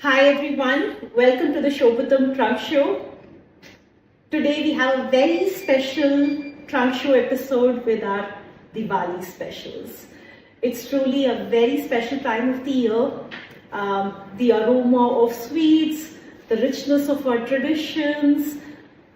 Hi everyone, welcome to the Shobitam Trunkshow. Today we have a very special Trunkshow episode with our Diwali specials. It's truly a very special time of the year. The aroma of sweets, the richness of our traditions,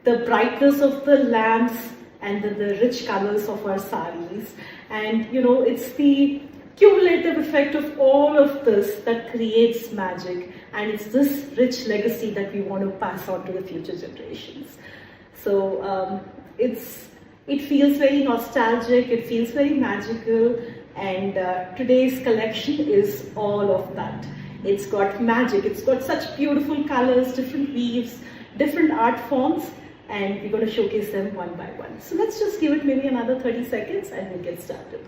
the brightness of the lamps and the rich colors of our saris. And it's the cumulative effect of all of this that creates magic, and it's this rich legacy that we want to pass on to the future generations. So it feels very nostalgic, it feels very magical, and today's collection is all of that. It's got magic, it's got such beautiful colors, different weaves, different art forms, and we're going to showcase them one by one. So let's just give it maybe another 30 seconds and we'll get started.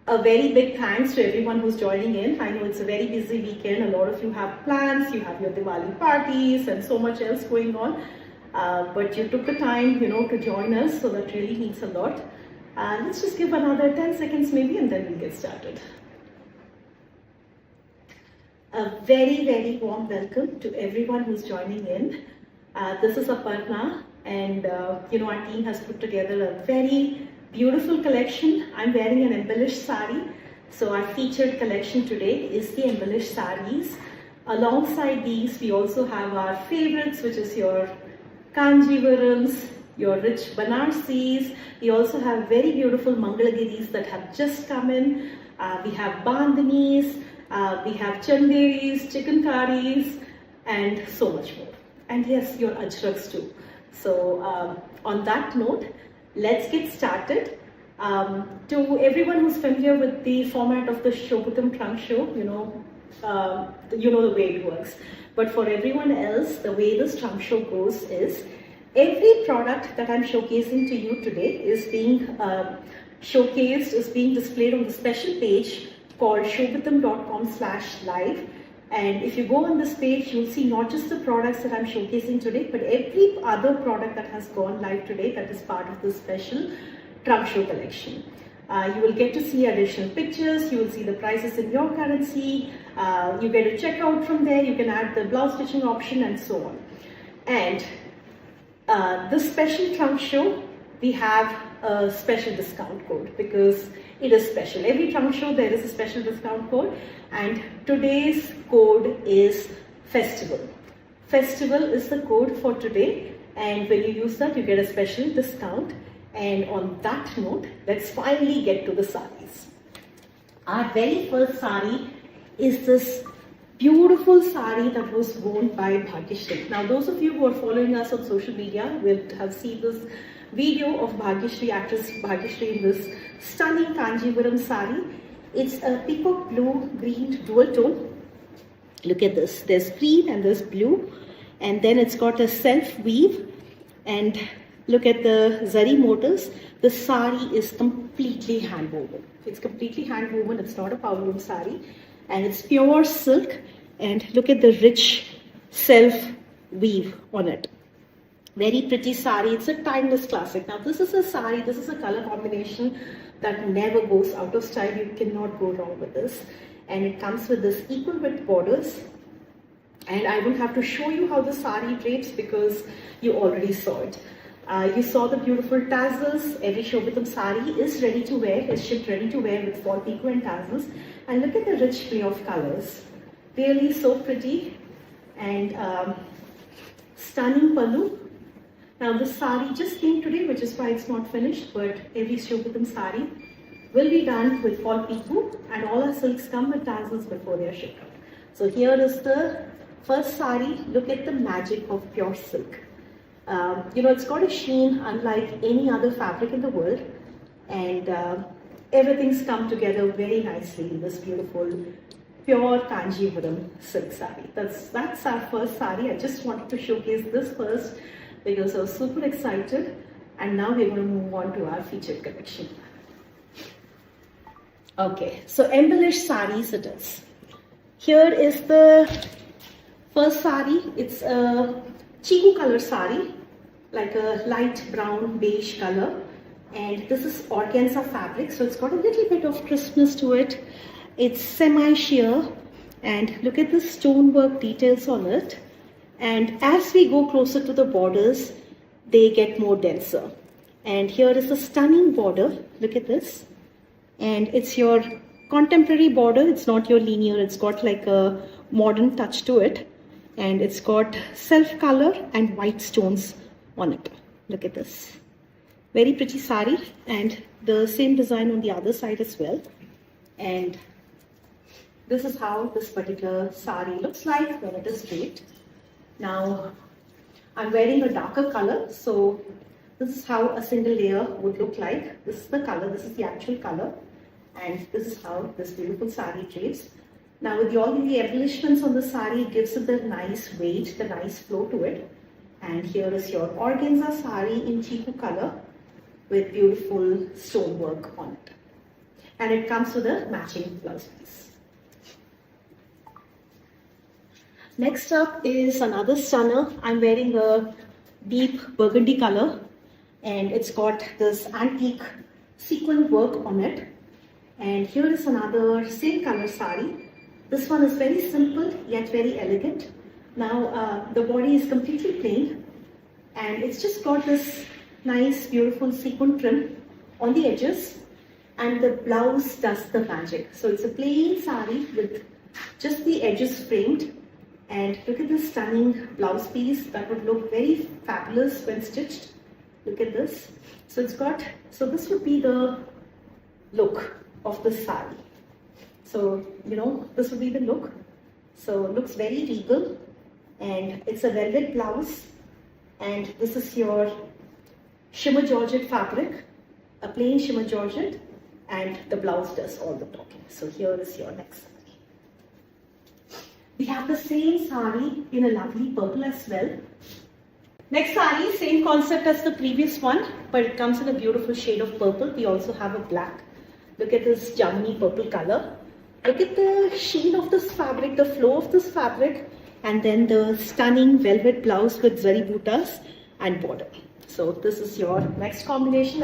A very big thanks to everyone who's joining in. I know it's a very busy weekend. A lot of you have plans, you have your Diwali parties and so much else going on. But you took the time, to join us, so that really means a lot. Let's just give another 10 seconds maybe and then we'll get started. A very, very warm welcome to everyone who's joining in. This is Aparna, and our team has put together a very beautiful collection. I'm wearing an embellished sari. So our featured collection today is the embellished saris. Alongside these, we also have our favorites, which is your kanjivarams, your rich Banarasis. We also have very beautiful Mangalagiris that have just come in. We have bandhanis, we have chanderis, chicken curries, and so much more. And yes, your ajrakhs too. So on that note, let's get started. To everyone who's familiar with the format of the Shobitam Trunkshow, you know the way it works. But for everyone else, the way this Trunkshow goes is every product that I'm showcasing to you today is being showcased, is being displayed on the special page called shobitam.com/live. And if you go on this page, you'll see not just the products that I'm showcasing today, but every other product that has gone live today that is part of this special Trunkshow collection. You will get to see additional pictures, you will see the prices in your currency, you get to check out from there, you can add the blouse stitching option and so on. And this special Trunkshow, we have a special discount code because it is special. Every Trunkshow there is a special discount code, and today's code is Festival. Festival is the code for today, and when you use that you get a special discount. And on that note, let's finally get to the saris. Our very first sari is this beautiful sari that was worn by Bhagyashree. Now those of you who are following us on social media will have seen this video of Bhagyashree, actress Bhagyashree, in this stunning kanjivaram sari. It's a peacock blue green dual tone. Look at this, there's green and there's blue, and then it's got a self weave, and look at the zari motifs. The sari is completely hand woven. It's completely hand woven, it's not a power loom sari, and it's pure silk, and look at the rich self weave on it. Very pretty sari. It's a timeless classic. Now this is a sari, this is a color combination that never goes out of style. You cannot go wrong with this. And it comes with this equal width borders. And I don't have to show you how the sari drapes because you already saw it. You saw the beautiful tassels. Every Shobitam sari is ready to wear, is shipped ready to wear with fall pico and tassels. And look at the rich play of colors. Really so pretty. And stunning pallu. Now this sari just came today, which is why it's not finished, but every Shobitam sari will be done with fall pico, and all our silks come with tassels before they are shipped out. So here is the first sari. Look at the magic of pure silk. It's got a sheen unlike any other fabric in the world, and everything's come together very nicely in this beautiful pure kanjivaram silk sari. That's our first sari. I just wanted to showcase this first because I was super excited, and now we're going to move on to our featured collection. Okay, so embellished saris it is. Here is the first sari. It's a chiku color sari, like a light brown beige color, and this is organza fabric, so it's got a little bit of crispness to it. It's semi-sheer, And look at the stonework details on it. And as we go closer to the borders, they get more denser. And here is a stunning border. Look at this. And it's your contemporary border. It's not your linear. It's got like a modern touch to it. And it's got self color and white stones on it. Look at this. Very pretty sari, and the same design on the other side as well. And this is how this particular sari looks like when it is draped. Now, I'm wearing a darker color, so this is how a single layer would look like. This is the color, this is the actual color, and this is how this beautiful sari drapes. Now, with all the embellishments on the sari, it gives it the nice weight, the nice flow to it. And here is your organza sari in chiku color with beautiful stonework on it. And it comes with a matching blouse piece. Next up is another stunner. I'm wearing a deep burgundy color, and it's got this antique sequin work on it. And here is another same color sari. This one is very simple yet very elegant. Now the body is completely plain, and it's just got this nice beautiful sequin trim on the edges, and the blouse does the magic. So it's a plain sari with just the edges framed. And look at this stunning blouse piece that would look very fabulous when stitched. Look at this. So it's got, so this would be the look of the sari. So, you know, this would be the look. So it looks very regal, and it's a velvet blouse, and this is your shimmer georgette fabric, a plain shimmer georgette, and the blouse does all the talking. So here is your next sari. We have the same sari in a lovely purple as well. Next sari, same concept as the previous one, but it comes in a beautiful shade of purple. We also have a black. Look at this jamuni purple color. Look at the sheen of this fabric, the flow of this fabric, and then the stunning velvet blouse with zari buttas and border. So this is your next combination.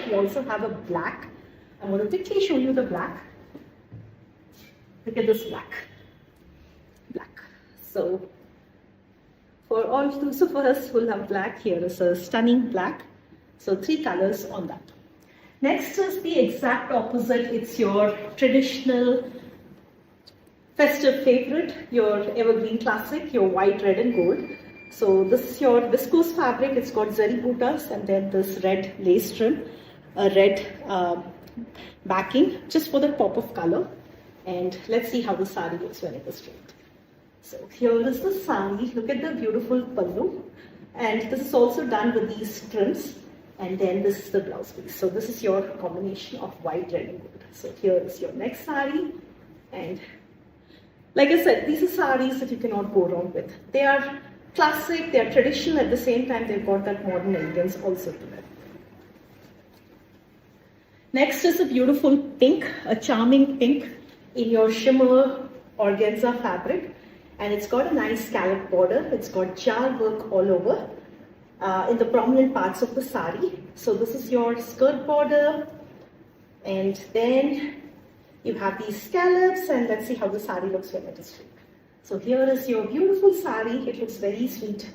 We also have a black. I'm going to quickly show you the black. Look at this black. So for all those of us who love black, here is a stunning black. So 3 colors on that. Next is the exact opposite. It's your traditional festive favorite, your evergreen classic, your white, red and gold. So this is your viscose fabric. It's got zari buttas and then this red lace trim, a red backing just for the pop of color. And let's see how the sari looks when it is draped. So here is the sari. Look at the beautiful pallu, and this is also done with these trims, and then this is the blouse piece. So this is your combination of white, red and gold. So here is your next sari, and like I said, these are saris that you cannot go wrong with. They are classic, they are traditional, at the same time they've got that modern elegance also to them. Next is a beautiful pink, a charming pink in your shimmer organza fabric. And it's got a nice scallop border. It's got jar work all over in the prominent parts of the sari. So this is your skirt border, and then you have these scallops, and let's see how the sari looks when it is draped. So here is your beautiful sari. It looks very sweet.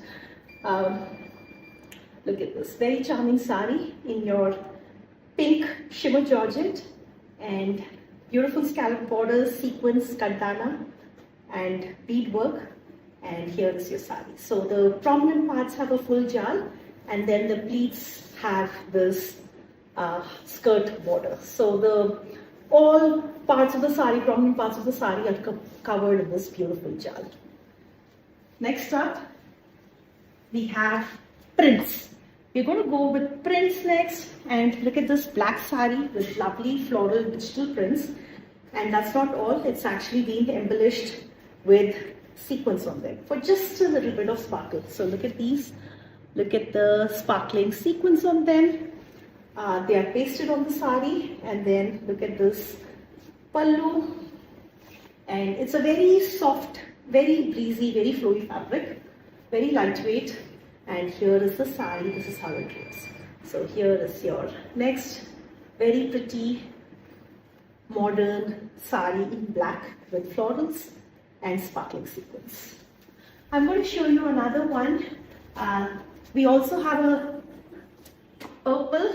Look at this, very charming sari in your pink shimmer georgette, and beautiful scallop borders, sequins, kardana, and beadwork, and here is your sari. So the prominent parts have a full jal, and then the pleats have this skirt border. So all parts of the sari, prominent parts of the sari are covered in this beautiful jal. Next up, we have prints. We're going to go with prints next, and look at this black sari with lovely floral digital prints. And that's not all, it's actually being embellished with sequins on them for just a little bit of sparkle. So look at these, look at the sparkling sequins on them. They are pasted on the sari, and then look at this pallu, and it's a very soft, very breezy, very flowy fabric, very lightweight. And here is the sari. This is how it looks. So here is your next very pretty modern sari in black with florals. and sparkling sequins. I'm going to show you another one. We also have a purple,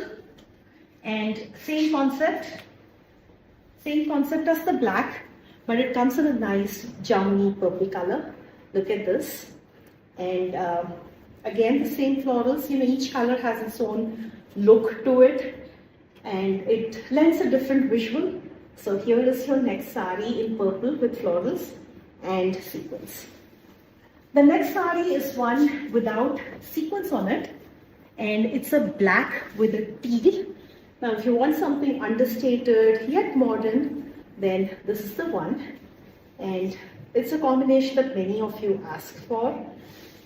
and same concept as the black, but it comes in a nice jamuni purple color. Look at this. And again, the same florals, each color has its own look to it, and it lends a different visual. So here is your next sari in purple with florals and sequins. The next sari is one without sequins on it, and it's a black with a teal. Now if you want something understated yet modern, then this is the one, and it's a combination that many of you ask for.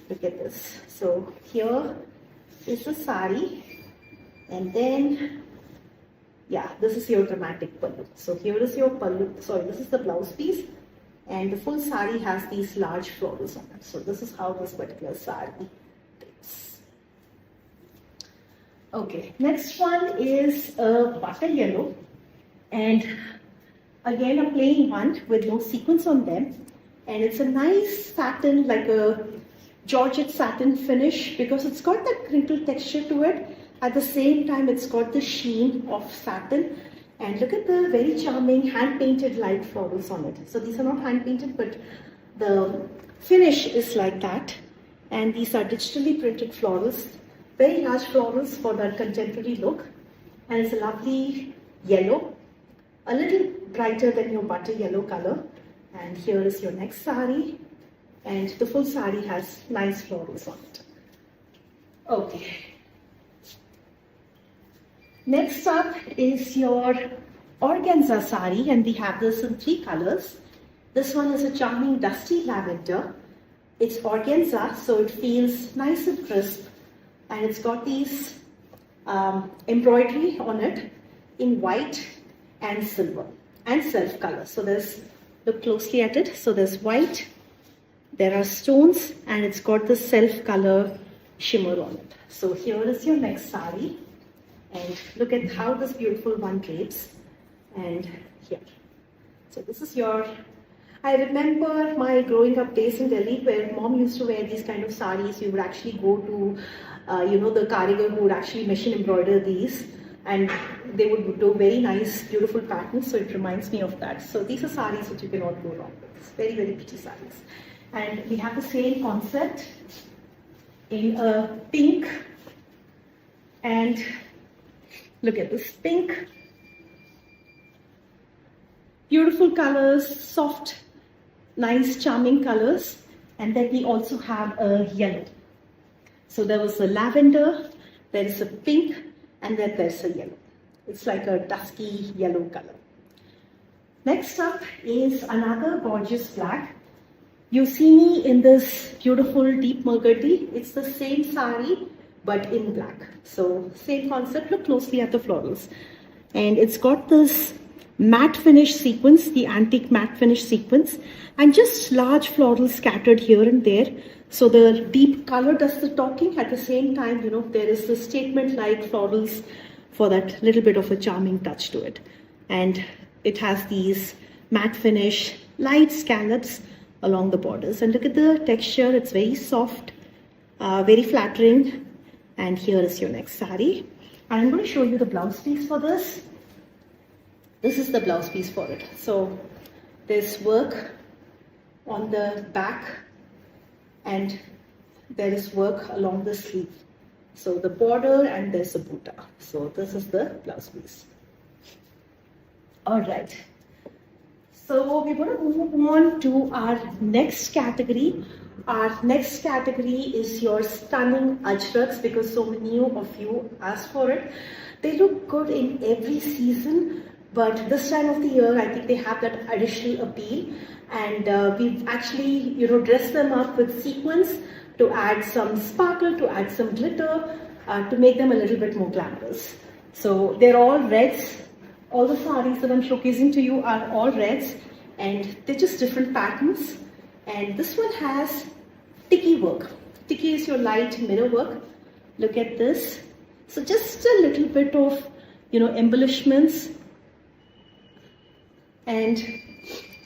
Look at this. So here is the sari, and then this is your dramatic pallu. So here is your pallu, this is the blouse piece, and the full sari has these large florals on it. So this is how this particular sari is. Okay, next one is a butter yellow, and again a plain one with no sequins on them, and it's a nice satin, like a Georgette satin finish, because it's got that crinkle texture to it. At the same time, it's got the sheen of satin, and look at the very charming hand-painted light florals on it. So these are not hand-painted, but the finish is like that, and these are digitally printed florals, very large florals for that contemporary look, and it's a lovely yellow, a little brighter than your butter yellow color. And here is your next sari, and the full sari has nice florals on it. Okay. Next up is your organza sari, and we have this in 3 colors. This one is a charming dusty lavender. It's organza, so it feels nice and crisp, and it's got these embroidery on it in white and silver and self color. So look closely at it. So there's white, there are stones, and it's got the self color shimmer on it. So here is your next sari, and look at how this beautiful one drapes. And here, so this is your, I remember my growing up days in Delhi where mom used to wear these kind of saris. We would actually go to the karigar who would actually machine embroider these, and they would do very nice beautiful patterns. So it reminds me of that. So these are saris which you cannot go wrong with. It's very, very pretty saris. And we have the same concept in a pink, and look at this pink, beautiful colors, soft, nice, charming colors. And then we also have a yellow. So there was a lavender, there is a pink, and then there's a yellow. It's like a dusky yellow color. Next up is another gorgeous black. You see me in this beautiful deep burgundy. It's the same sari, but in black. So same concept. Look closely at the florals. And it's got this matte finish sequence, the antique matte finish sequence, and just large florals scattered here and there. So the deep color does the talking. At the same time, there is the statement like florals for that little bit of a charming touch to it. And it has these matte finish, light scallops along the borders. And look at the texture. It's very soft, very flattering. And here is your next sari. And I'm going to show you the blouse piece for this. This is the blouse piece for it. So there's work on the back, and there is work along the sleeve. So the border, and there's a buta. So this is the blouse piece. All right. So we're going to move on to our next category. Our next category is your stunning ajrakhs, because so many of you asked for it. They look good in every season, but this time of the year, I think they have that additional appeal. And we've actually, dressed them up with sequins to add some sparkle, to add some glitter, to make them a little bit more glamorous. So they're all reds. All the sarees that I'm showcasing to you are all reds, and they're just different patterns. And this one has tikki work. Tikki is your light mirror work. Look at this. So just a little bit of, embellishments, and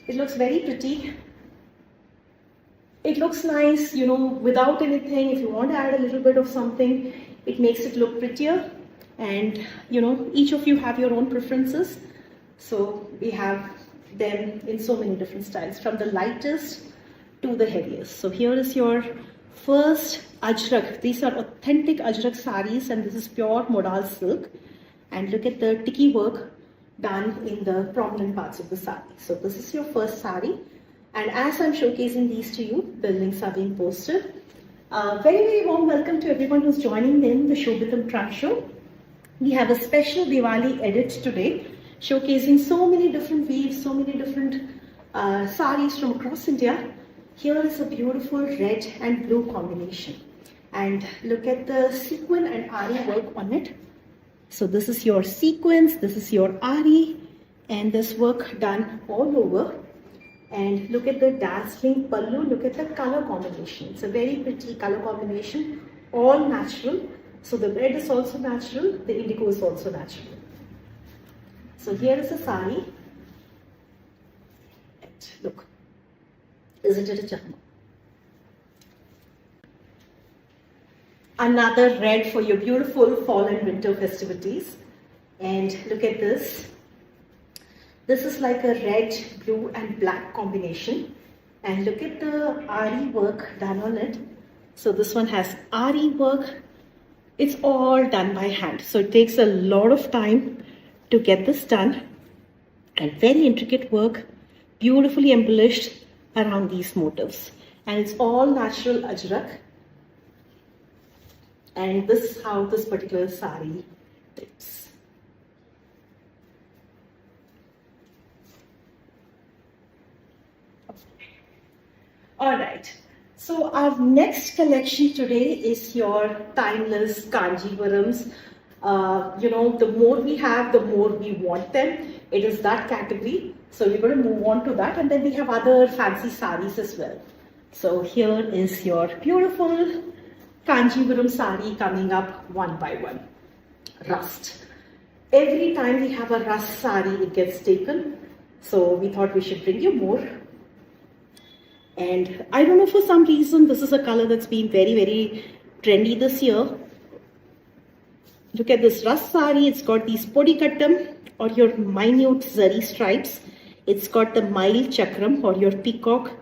it looks very pretty. it looks nice, you know, without anything. If you want to add a little bit of something, it makes it look prettier. And you know, each of you have your own preferences. So we have them in so many different styles, from the lightest to the heaviest. So here is your first ajrakh. These are authentic ajrakh saris, and this is pure modal silk. And look at the tiki work done in the prominent parts of the sari. So this is your first sari. And as I'm showcasing these to you, the links are being posted. Very, very warm welcome to everyone who's joining in the Shobitam Trunkshow. We have a special Diwali edit today, showcasing so many different weaves, so many different saris from across India. Here is a beautiful red and blue combination. And look at the sequin and ari work on it. So this is your sequins, this is your ari, and this work done all over. And look at the dazzling pallu, look at the color combination. It's a very pretty color combination, all natural. So the red is also natural, the indigo is also natural. So here is a sari. Look, isn't it a charm? Another red for your beautiful fall and winter festivities. And look at this. This is like a red, blue and black combination. And look at the ari work done on it. So this one has ari work. It's all done by hand. So it takes a lot of time to get this done. And very intricate work, beautifully embellished around these motifs. And it's all natural ajrakh. And this is how this particular sari looks. Alright, so our next collection today is your timeless kanjivarams. You know, the more we have, the more we want them. It is that category. So we're going to move on to that, and then we have other fancy saris as well. So here is your beautiful Kanjivaram sari coming up one by one. Rust. Every time we have a rust sari, it gets taken. So we thought we should bring you more. And I don't know, for some reason, this is a color that's been very, very trendy this year. Look at this rust sari. It's got these podikattam or your minute zari stripes. It's got the mild chakram or your peacock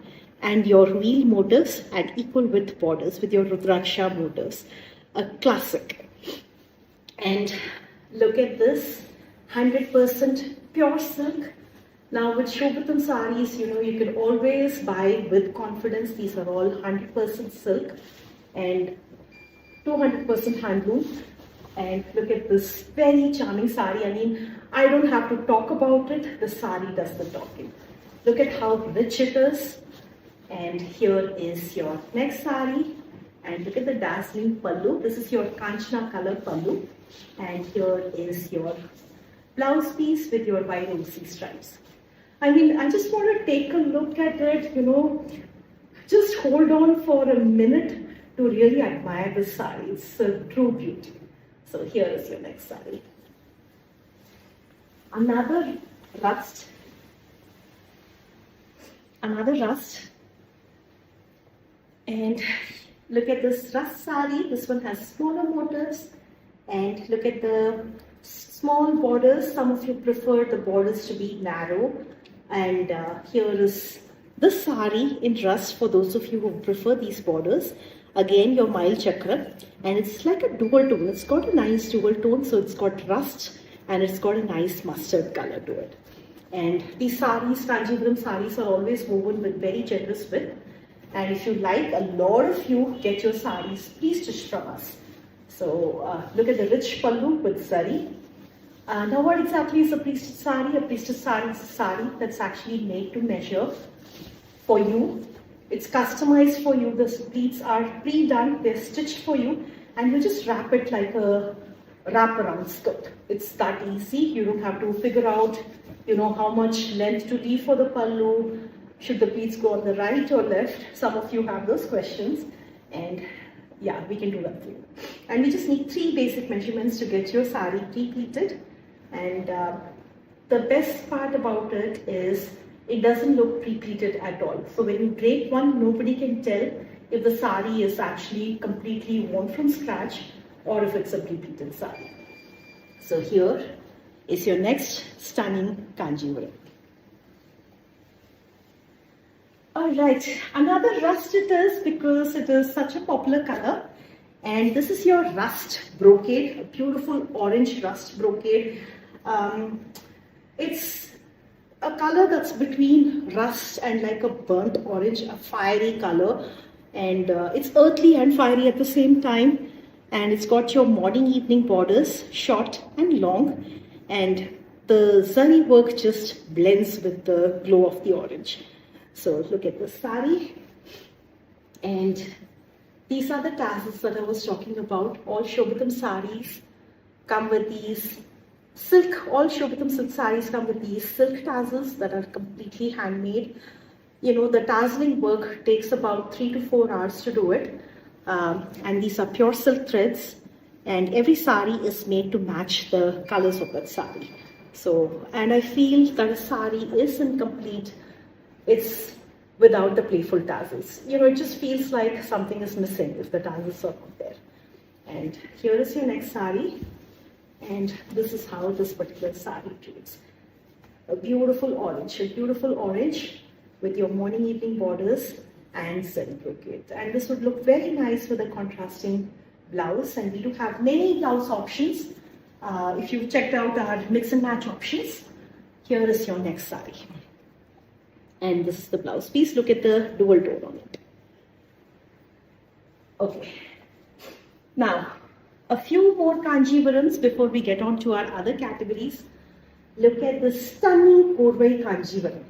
and your wheel motifs at equal width borders with your rudraksha motifs. A classic. And look at this, 100% pure silk. Now with Shobitam saris, you know, you can always buy with confidence. These are all 100% silk and 200% handloom. And look at this very charming sari. I mean, I don't have to talk about it. The sari does the talking. Look at how rich it is. And here is your next sari. And look at the dazzling pallu. This is your kanchana color pallu. And here is your blouse piece with your white overseas stripes. I mean, I just want to take a look at it, you know, just hold on for a minute to really admire this sari. It's a true beauty. So here is your next sari. Another rust. And look at this rust sari. This one has smaller motifs. And look at the small borders. Some of you prefer the borders to be narrow. And here is the sari in rust for those of you who prefer these borders. Again, your mild chakra. And it's like a dual tone. It's got a nice dual tone. So it's got rust and it's got a nice mustard color to it. And these saris, Kanjivaram saris, are always woven with very generous width. And if you like, a lot of you get your saris pre-stitched from us. So look at the rich pallu with zari. Now what exactly is a pre-stitched sari? A pre-stitched sari is a sari that's actually made to measure for you. It's customized for you. The pleats are pre-done, they're stitched for you, and you just wrap it like a wrap-around skirt. It's that easy. You don't have to figure out, you know, how much length to leave for the pallu. Should the pleats go on the right or left? Some of you have those questions, and yeah, we can do that for you. And we just need 3 basic measurements to get your sari pre-pleated. And the best part about it is it doesn't look pre-pleated at all. So when you drape one, nobody can tell if the sari is actually completely worn from scratch or if it's a pre-pleated sari. So here is your next stunning kanjivaram. Alright, another rust it is because it is such a popular color. And this is your rust brocade, a beautiful orange rust brocade. It's a color that's between rust and like a burnt orange, a fiery color. And it's earthly and fiery at the same time. And it's got your morning evening borders, short and long. And the zari work just blends with the glow of the orange. So look at the sari. And these are the tassels that I was talking about. All Shobitam saris come with these silk, all Shobitam silk saris come with these silk tassels that are completely handmade. You know, the tasseling work takes about 3 to 4 hours to do it. And these are pure silk threads. And every sari is made to match the colors of that sari. So, and I feel that a sari is incomplete. It's without the playful tassels. You know, it just feels like something is missing if the tassels are not there. And here is your next sari. And this is how this particular sari reads. A beautiful orange with your morning evening borders and zari brocade. And this would look very nice with a contrasting blouse. And we do have many blouse options. If you've checked out our mix and match options, here is your next sari. And this is the blouse piece. Look at the dual tone on it. Okay. Now, a few more kanjivarams before we get on to our other categories. Look at the stunning Korvai kanjivaram.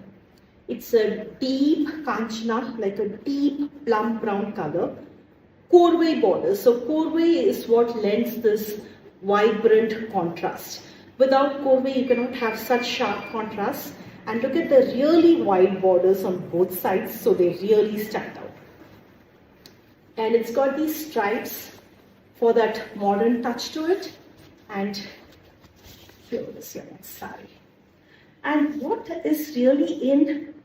It's a deep kanchana, like a deep plum brown color. Korvai border. So Korvai is what lends this vibrant contrast. Without Korvai, you cannot have such sharp contrast. And look at the really wide borders on both sides, so they really stand out. And it's got these stripes for that modern touch to it. And here is your next sari. And what is really in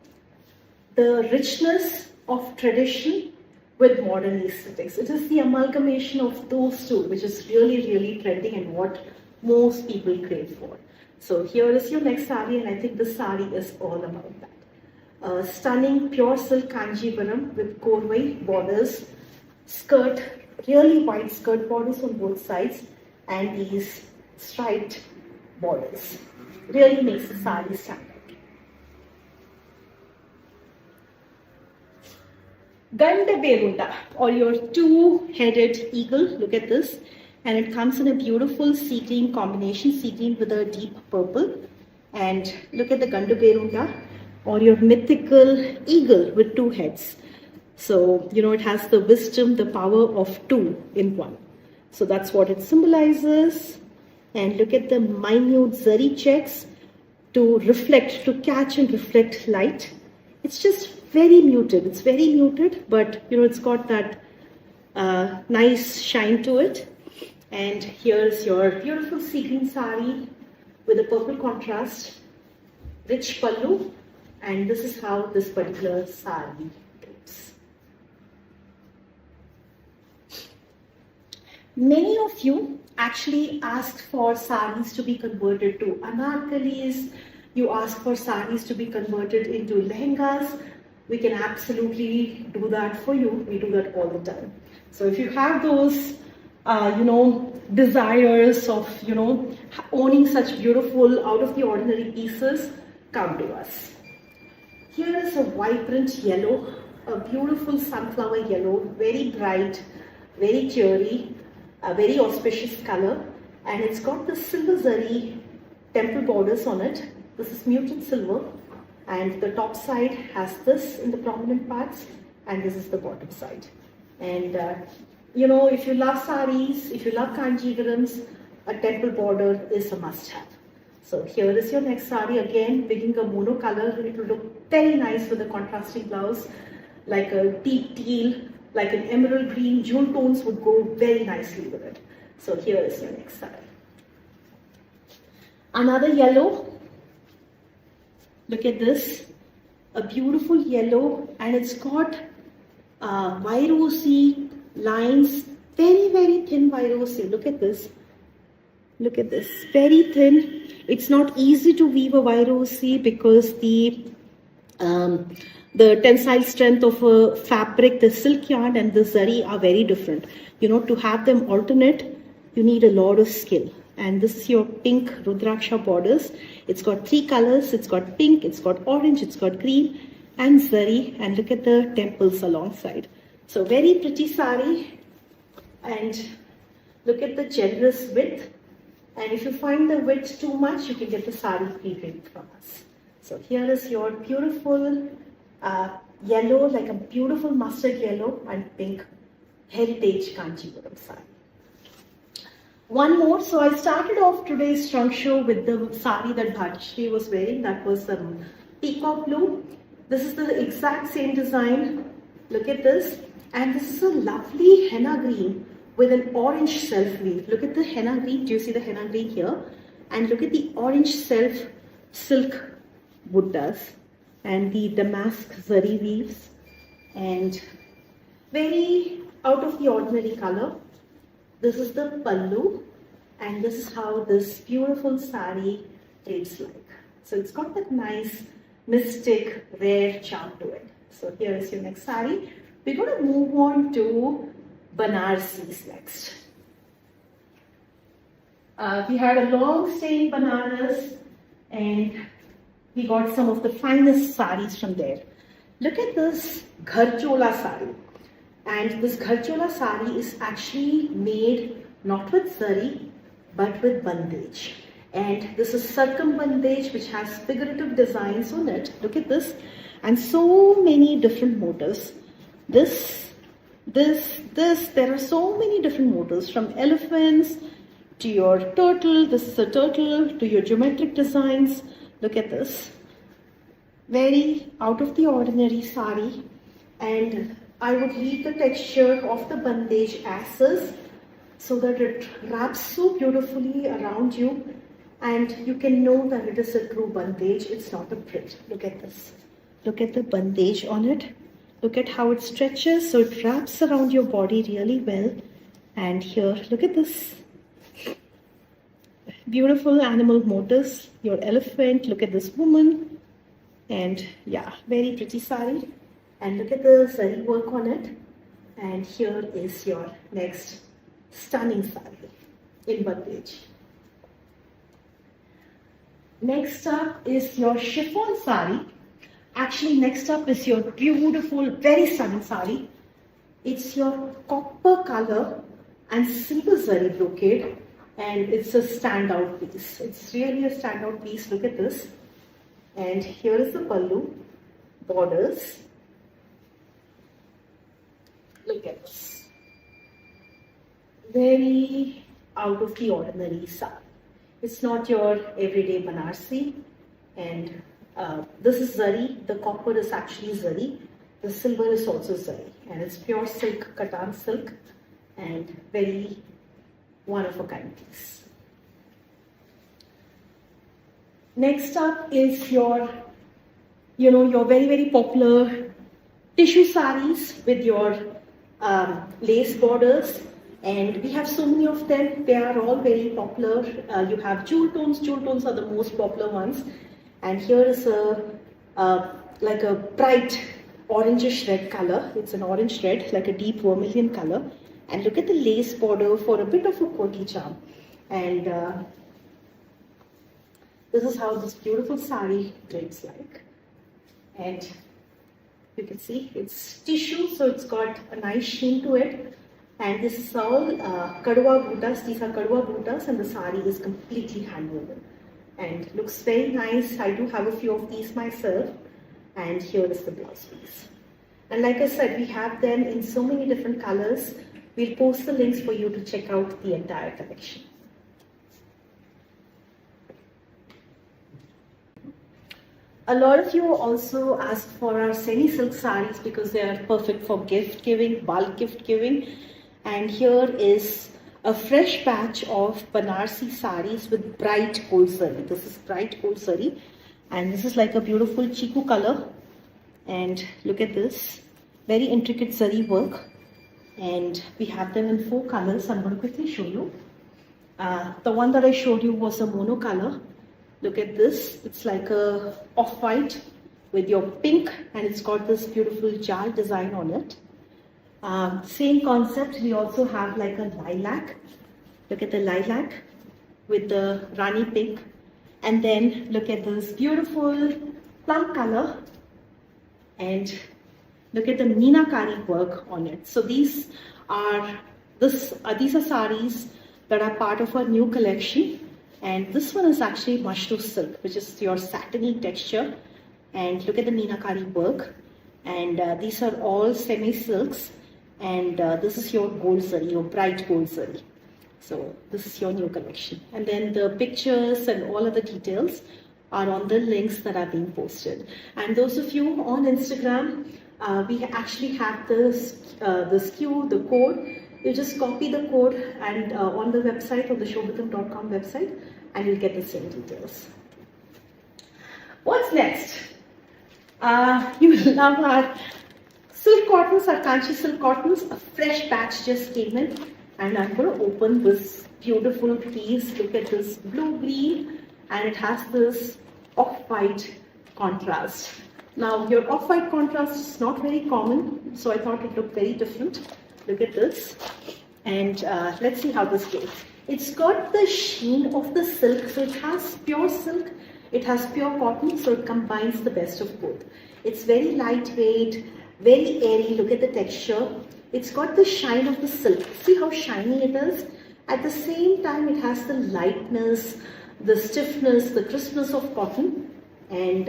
the richness of tradition with modern aesthetics? It is the amalgamation of those two, which is really, really trending and what most people crave for. So here is your next sari, and I think this sari is all about that. Stunning pure silk kanjivaram with Korvai borders, skirt, really wide skirt borders on both sides, and these striped borders. Really makes the sari stand out. Gandaberunda, or your two-headed eagle. Look at this. And it comes in a beautiful sea green combination, sea green with a deep purple. And look at the Gandaberunda, or your mythical eagle with two heads. So, you know, it has the wisdom, the power of two in one. So that's what it symbolizes. And look at the minute zari checks to reflect, to catch and reflect light. It's just very muted. It's very muted, but, you know, it's got that nice shine to it. And here's your beautiful sea green sari with a purple contrast, rich pallu, and this is how this particular sari looks. Many of you actually asked for saris to be converted to anarkalis. You asked for saris to be converted into lehengas. We can absolutely do that for you. We do that all the time. So if you have those desires of, owning such beautiful, out of the ordinary pieces, come to us. Here is a vibrant yellow, a beautiful sunflower yellow, very bright, very cheery, a very auspicious color. And it's got the silver zari temple borders on it. This is muted silver. And the top side has this in the prominent parts, and this is the bottom side. And if you love saris, if you love kanjivarams, a temple border is a must-have. So here is your next sari, again picking a mono color. It will look very nice with a contrasting blouse, like a deep teal, like an emerald green. Jewel tones would go very nicely with it. So here is your next sari. Another yellow. Look at this. a beautiful yellow, and it's got virosy lines, very thin virosy. Look at this. Look at this, very thin. It's not easy to weave a virosy because the tensile strength of a fabric, the silk yarn and the zari are very different. You know, to have them alternate, you need a lot of skill. And this is your pink Rudraksha borders. It's got 3 colors. It's got pink, it's got orange, it's got green and zari. And look at the temples alongside. So very pretty sari. And look at the generous width. And if you find the width too much, you can get the sari pre-draped from us. So here is your beautiful yellow, like a beautiful mustard yellow and pink heritage kanjivaram sari. One more. So I started off today's trunk show with the sari that Bhatishri was wearing. That was peacock blue. This is the exact same design. Look at this. And this is a lovely henna green with an orange self weave. Look at the henna green. Do you see the henna green here? And look at the orange self silk buddas and the damask zari weaves, and very out of the ordinary color. This is the pallu, and this is how this beautiful sari drapes like. So it's got that nice mystic rare charm to it. So here is your next sari. We're going to move on to Banarasi's next. We had a long stay in Banaras and we got some of the finest saris from there. Look at this Gharchola sari. And this Gharchola sari is actually made not with zari but with bandage. And this is circumbandage which has figurative designs on it. Look at this. And so many different motifs. There are so many different motifs, from elephants to your turtle. This is a turtle, to your geometric designs. Look at this. Very out of the ordinary sari. And I would leave the texture of the bandage as is, so that it wraps so beautifully around you and you can know that it is a true bandage. It's not a print. Look at this. Look at the bandage on it. Look at how it stretches, so it wraps around your body really well. And here, look at this. Beautiful animal motifs. Your elephant, look at this woman. And yeah, very pretty sari. And look at the zari work on it. And here is your next stunning sari in bandage. Next up is your chiffon sari. Actually, next up is your beautiful, very stunning sari. It's your copper color and silver zari brocade, and it's a standout piece. It's really a standout piece. Look at this. And here is the pallu, borders. Look at this. Very out of the ordinary sari. It's not your everyday Banarasi, and this is zari. The copper is actually zari. The silver is also zari, and it's pure silk, katan silk, and very one of a kind piece. Next up is your very popular tissue saris with your lace borders. And we have so many of them. They are all very popular. You have jewel tones. Jewel tones are the most popular ones. And here is like a bright orangish red color. It's an orange red, like a deep vermilion color. And look at the lace border for a bit of a quirky charm. And this is how this beautiful sari drapes like. And you can see it's tissue, so it's got a nice sheen to it. And this is all kadwa butas. These are kadwa butas, and the sari is completely handwoven. And looks very nice. I do have a few of these myself. And here is the blouse piece. And like I said, we have them in so many different colors. We'll post the links for you to check out the entire collection. A lot of you also ask for our semi-silk saris because they are perfect for gift giving, bulk gift giving. And here is a fresh batch of Banarasi saris with bright gold zari. This is bright gold zari, and this is like a beautiful chiku color And look at this, very intricate zari work. And we have them in 4 colors. I'm going to quickly show you. The one that I showed you was a mono color. Look at this, it's like a off-white with your pink, and it's got this beautiful jal design on it. Same concept, we also have like a lilac. Look at the lilac with the rani pink. And then look at this beautiful plum color. And look at the meenakari work on it. So these are saris that are part of our new collection. And this one is actually mushroom silk, which is your satiny texture. And look at the meenakari work. And these are all semi-silks. And this is your gold zari, your bright gold zari. So this is your new collection. And then the pictures and all of the details are on the links that are being posted. And those of you on Instagram, we actually have the SKU, the code. You just copy the code and on the website, on the shobitam.com website, and you'll get the same details. What's next? You will love our silk cottons, our kanchi silk cottons. A fresh batch just came in, and I'm going to open this beautiful piece. Look at this blue-green, and it has this off-white contrast. Now, your off-white contrast is not very common, so I thought it looked very different. Look at this, and let's see how this goes. It's got the sheen of the silk, so it has pure silk, it has pure cotton, so it combines the best of both. It's very lightweight, very airy. Look at the texture. It's got the shine of the silk. See how shiny it is? At the same time, it has the lightness, the stiffness, the crispness of cotton. And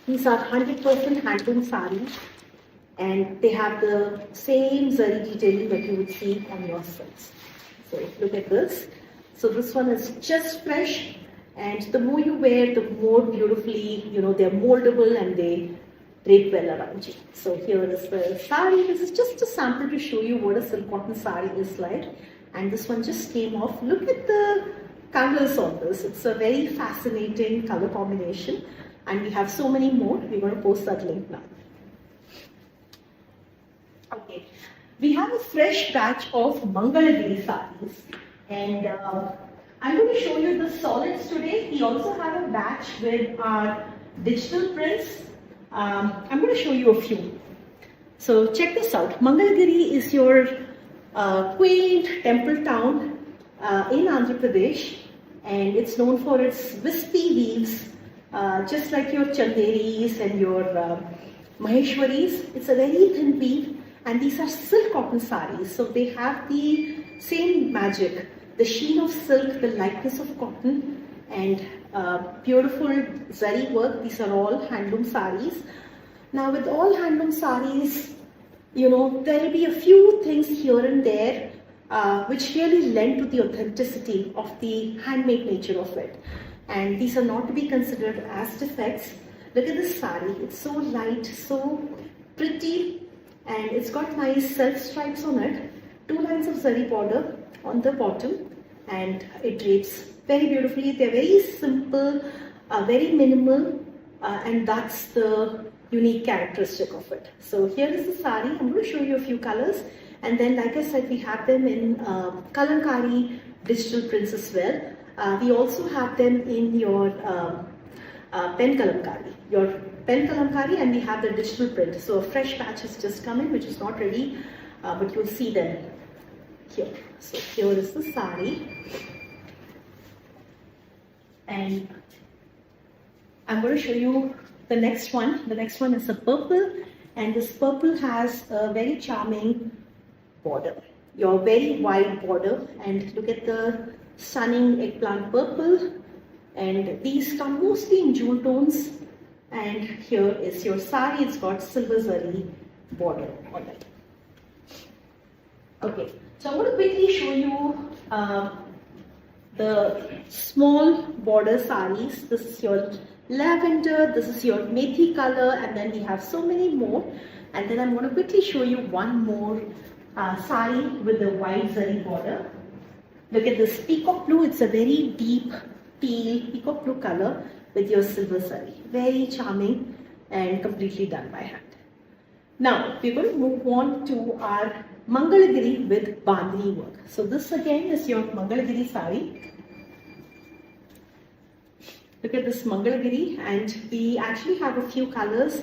these are 100% handloom saris. And they have the same zari detailing that you would see on your silks. So look at this. So this one is just fresh, and the more you wear, the more beautifully, they're moldable and they drape well around you. So here is the sari. This is just a sample to show you what a silk cotton sari is like. And this one just came off. Look at the colors on this. It's a very fascinating color combination. And we have so many more. We're going to post that link now. Okay, we have a fresh batch of Mangalagiri saris, and I'm going to show you the solids today. We also have a batch with our digital prints. I'm going to show you a few. So check this out. Mangalagiri is your quaint temple town in Andhra Pradesh, and it's known for its wispy weaves, just like your Chanderis and your Maheshwaris. It's a very thin weave. And these are silk cotton saris, so they have the same magic, the sheen of silk, the lightness of cotton, and beautiful zari work. These are all handloom saris. Now with all handloom saris, there will be a few things here and there which really lend to the authenticity of the handmade nature of it. And these are not to be considered as defects. Look at this sari, it's so light, so pretty. And it's got nice self stripes on it, 2 lines of zari border on the bottom, and it drapes very beautifully. They're very simple, very minimal, and that's the unique characteristic of it. So here is the sari. I'm going to show you a few colors, and then like I said, we have them in kalamkari digital prints as well. We also have them in your pen kalamkari, and we have the digital print. So a fresh batch has just come in, which is not ready, but you'll see them here. So here is the sari, and I'm going to show you the next one. The next one is a purple, and this purple has a very charming border, your very wide border, and look at the stunning eggplant purple. And these come mostly in jewel tones. And here is your sari. It's got silver zari border on it. Okay, so I'm going to quickly show you the small border saris. This is your lavender, this is your methi color, and then we have so many more. And then I'm going to quickly show you one more sari with the wide zari border. Look at this peacock blue. It's a very deep teal peacock blue color with your silver zari. Very charming. and completely done by hand. Now we're going to move on to our Mangalagiri with Bandhani work. So this again is your Mangalagiri sari. Look at this Mangalagiri, and we actually have a few colors.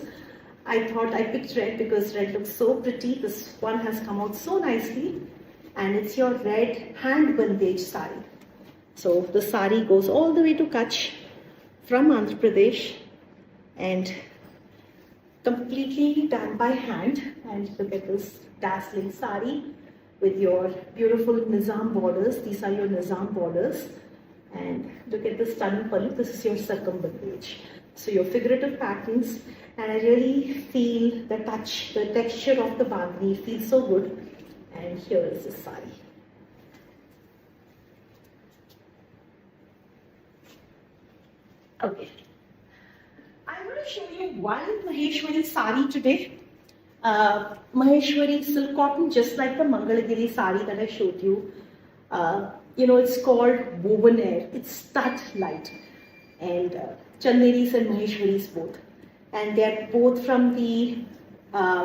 I thought I picked red because red looks so pretty. This one has come out so nicely, and it's your red hand bandage sari. So the sari goes all the way to Kutch from Andhra Pradesh and completely done by hand. And look at this dazzling sari with your beautiful Nizam borders. These are your Nizam borders. And look at the stunning pallu. This is your circumbandage. So your figurative patterns, and I really feel the touch, the texture of the bandhani feels so good. And here is the sari. Okay. I'm going to show you one Maheshwari sari today. Maheshwari silk cotton, just like the Mangalagiri sari that I showed you. It's called woven air. It's stud light. And Chanderis and Maheshwaris both. And they're both from the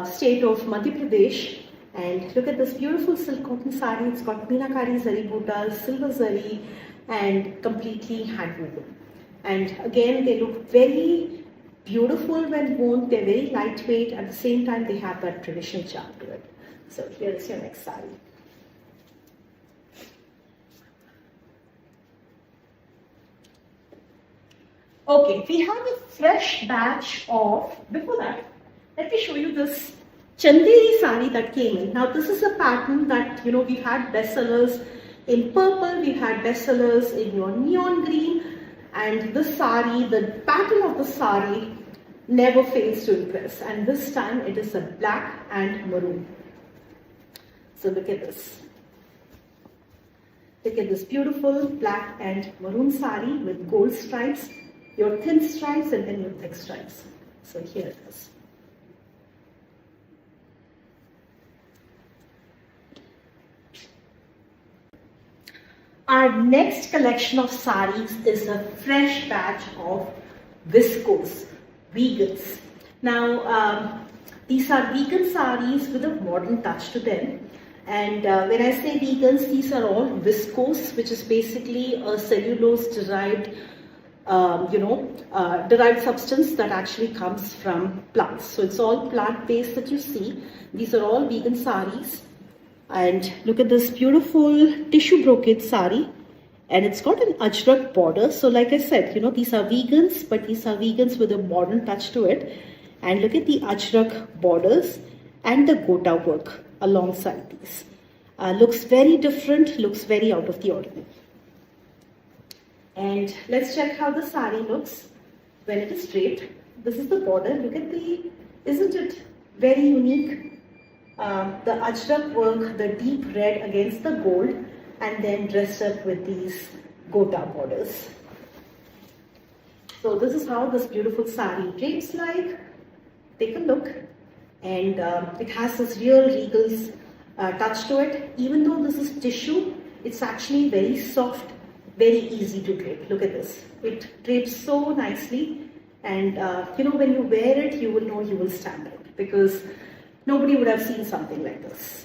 state of Madhya Pradesh. And look at this beautiful silk cotton sari. It's got meenakari zari buttas, silver zari, and completely hand woven. And again, they look very beautiful when worn. They're very lightweight. At the same time, they have that traditional charm to it. So here is your next sari. Okay, we have a fresh batch of, before that, let me show you this Chanderi sari that came in. Now this is a pattern that, we've had bestsellers in purple, we've had bestsellers in your neon green, and this sari, the pattern of the sari never fails to impress. And this time it is a black and maroon. So look at this. Look at this beautiful black and maroon sari with gold stripes, your thin stripes and then your thick stripes. So here it is. Our next collection of saris is a fresh batch of viscose, vegans. Now, these are vegan saris with a modern touch to them. And when I say vegans, these are all viscose, which is basically a cellulose-derived, derived substance that actually comes from plants. So it's all plant-based that you see. These are all vegan saris. And look at this beautiful tissue brocade sari, and it's got an ajrakh border. So like I said, these are vegans, but these are vegans with a modern touch to it. And look at the ajrakh borders and the gota work alongside these. Looks very different, looks very out of the ordinary. And let's check how the sari looks when it is draped. This is the border. Look at isn't it very unique? The ajrakh work, the deep red against the gold, and then dressed up with these gota borders. So this is how this beautiful sari drapes like. Take a look, and it has this real regal touch to it. Even though this is tissue, it's actually very soft, very easy to drape. Look at this. It drapes so nicely, and when you wear it, you will know you will stand out, because nobody would have seen something like this.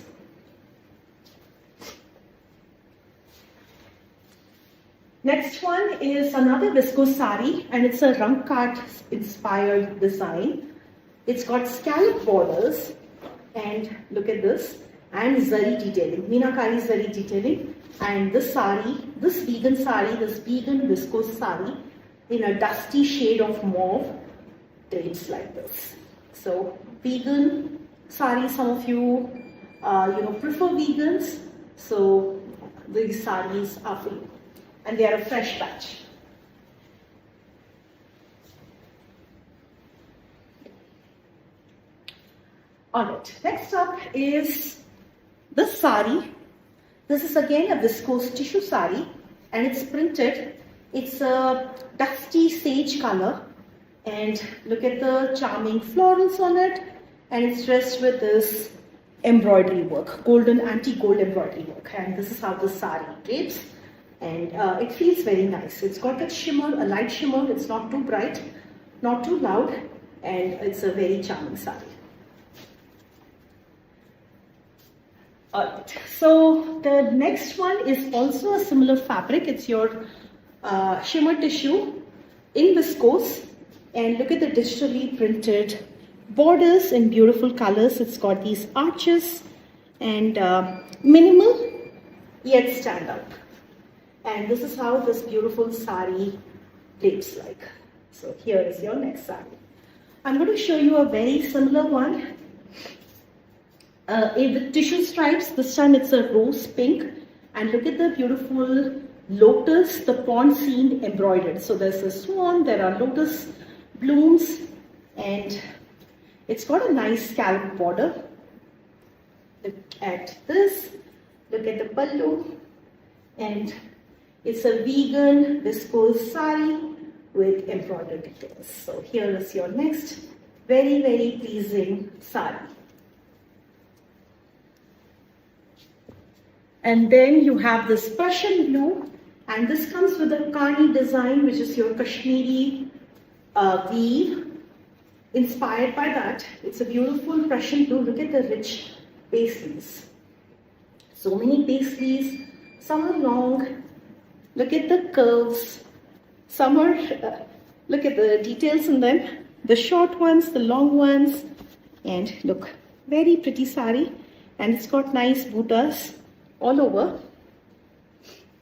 Next one is another viscose sari, and it's a Ramkat inspired design. It's got scallop borders, and look at this, and zari detailing, meenakari zari detailing. And this sari, this vegan viscose sari in a dusty shade of mauve drapes like this. So vegan sari, some of you prefer vegans, so these saris are for you, and they are a fresh batch. Alright, next up is this sari. This is again a viscose tissue sari, and it's printed. It's a dusty sage color, and look at the charming florals on it. And it's dressed with this embroidery work, golden anti-gold embroidery work. And this is how the sari drapes. And it feels very nice. It's got that shimmer, a light shimmer. It's not too bright, not too loud. and it's a very charming sari. Alright, so the next one is also a similar fabric. It's your shimmer tissue in viscose, and look at the digitally printed borders in beautiful colors. It's got these arches and minimal yet stand up. And this is how this beautiful sari drapes like. So here is your next sari. I'm going to show you a very similar one. With tissue stripes, this time it's a rose pink, and look at the beautiful lotus, the pond scene embroidered. So there's a swan, there are lotus blooms, and it's got a nice scallop border. Look at this, look at the pallu, and it's a vegan viscose sari with embroidered details. So here is your next very, very pleasing sari. And then you have this Prussian blue, and this comes with a Kani design, which is your Kashmiri weave. Inspired by that, it's a beautiful Prussian blue. Look at the rich paisleys. So many paisleys, some are long. Look at the curves. Some are, look at the details in them. The short ones, the long ones. And look, very pretty sari. And it's got nice buttas all over,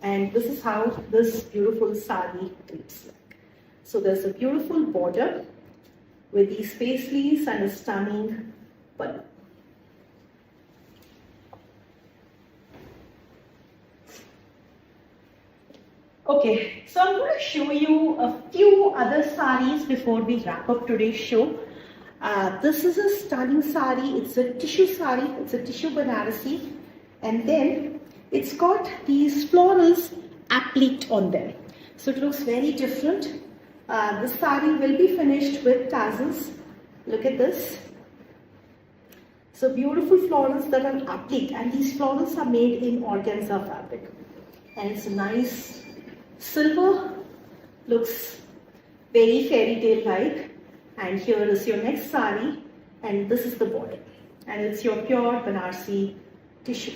and this is how this beautiful sari looks like. So there's a beautiful border with these paisleys and a stunning pallu. Okay, so I'm going to show you a few other saris before we wrap up today's show. This is a stunning sari. It's a tissue sari. It's a tissue Banarasi. And then it's got these florals appliqued on them. So it looks very different. This sari will be finished with tassels. Look at this. So beautiful florals that are appliqued, and these florals are made in organza fabric. And it's a nice silver, looks very fairy tale like. And here is your next sari, and this is the border. And it's your pure Banarasi tissue.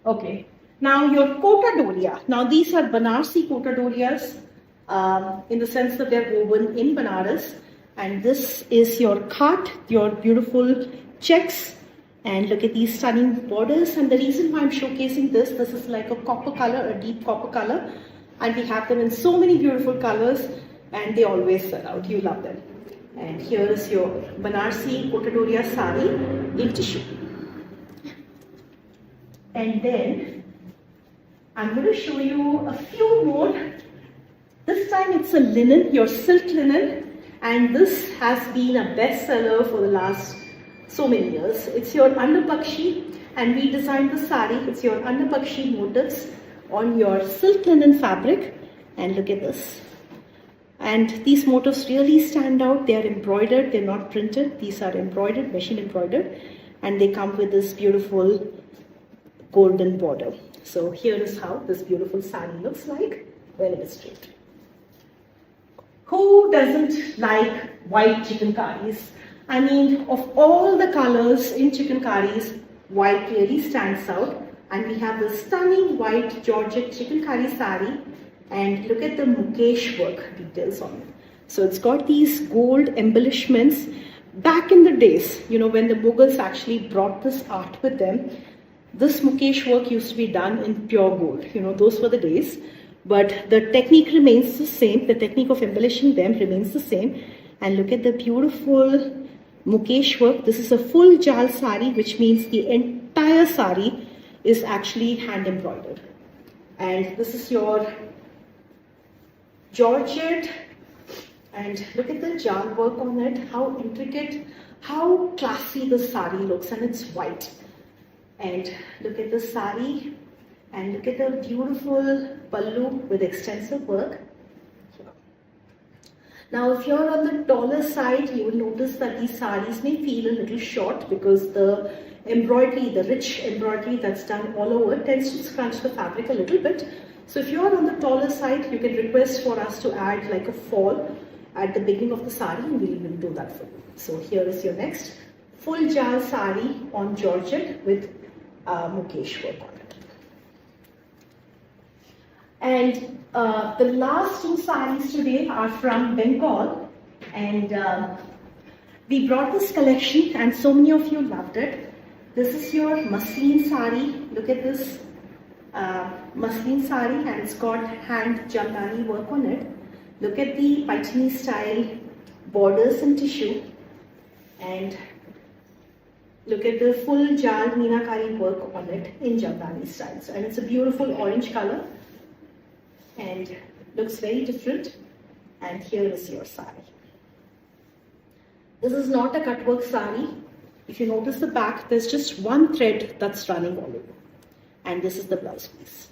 Okay, now your kota doria. Now these are Banarasi kota dorias in the sense that they're woven in Banaras. And this is your khat, your beautiful checks. And look at these stunning borders. And the reason why I'm showcasing this is like a copper color, a deep copper color. And we have them in so many beautiful colors, and they always sell out. You love them. And here is your Banarasi kota doria sari in tissue. And then I'm going to show you a few more. This time it's a linen, your silk linen, and this has been a bestseller for the last so many years. It's your Annapakshi, and we designed the sari. It's your Annapakshi motifs on your silk linen fabric, and look at this. And these motifs really stand out. They are embroidered, they're not printed. These are embroidered, machine embroidered, and they come with this beautiful golden border. So here is how this beautiful sari looks like when it is straight. Who doesn't like white chicken curries? I mean, of all the colors in chicken curries, white really stands out. And we have the stunning white Georgette chicken curry sari, and look at the Mukesh work details on it. So it's got these gold embellishments. Back in the days, you know, when the Mughals actually brought this art with them, this Mukesh work used to be done in pure gold. You know, those were the days. But the technique remains the same. The technique of embellishing them remains the same. And look at the beautiful Mukesh work. This is a full jal sari, which means the entire sari is actually hand embroidered. And this is your Georgette. And look at the jal work on it. How intricate, how classy the sari looks. And it's white. And look at the sari, and look at the beautiful pallu with extensive work. Now, if you're on the taller side, you will notice that these saris may feel a little short because the embroidery, the rich embroidery that's done all over tends to scrunch the fabric a little bit. So if you're on the taller side, you can request for us to add like a fall at the beginning of the sari, and we will do that for you. So here is your next full jal sari on georgette with Mukesh work on it. And the last two saris today are from Bengal, and we brought this collection and so many of you loved it. This is your muslin sari. Look at this muslin sari, and it's got hand jamdani work on it. Look at the Paithani style borders and tissue, and look at the full jal meenakari work on it in jamdani styles. And it's a beautiful orange color and looks very different. And here is your sari. This is not a cut work sari. If you notice the back, there's just one thread that's running all over. And this is the blouse piece.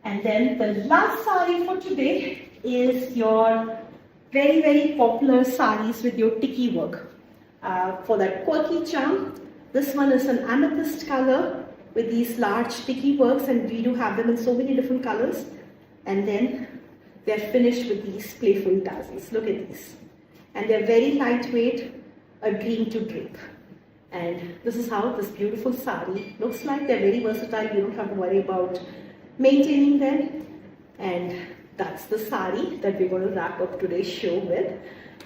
And then the last sari for today is your very, very popular saris with your tiki work. For that quirky charm, this one is an amethyst color with these large tiki works, and we do have them in so many different colors. And then they're finished with these playful tassels. Look at these. And they're very lightweight, a dream to drape. And this is how this beautiful sari looks like. They're very versatile. You don't have to worry about maintaining them. And that's the sari that we're going to wrap up today's show with.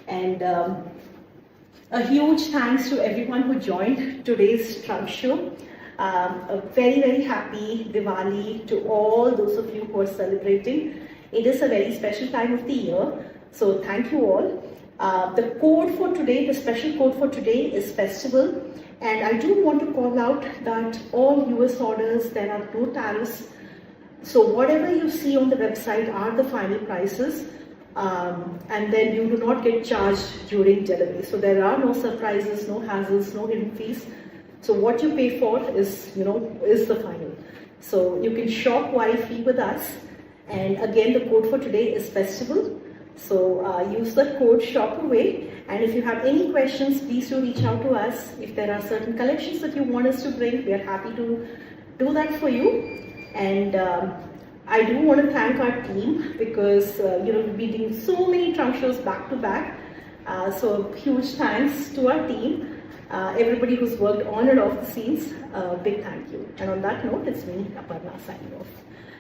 And a huge thanks to everyone who joined today's trunk show. A very, very happy Diwali to all those of you who are celebrating. It is a very special time of the year. So thank you all. The code for today, the special code for today is Festival. And I do want to call out that all US orders, there are no tariffs. So whatever you see on the website are the final prices. And then you do not get charged during delivery. So there are no surprises, no hassles, no hidden fees. So what you pay for is, is the final. So you can shop worry-free with us. And again, the code for today is Festival. So use the code SHOPAWAY, and if you have any questions, please do reach out to us. If there are certain collections that you want us to bring, we are happy to do that for you. And I do want to thank our team because we've been doing so many trunk shows back to back. So huge thanks to our team, everybody who's worked on and off the scenes. Big thank you. And on that note, it's me, Aparna, signing off.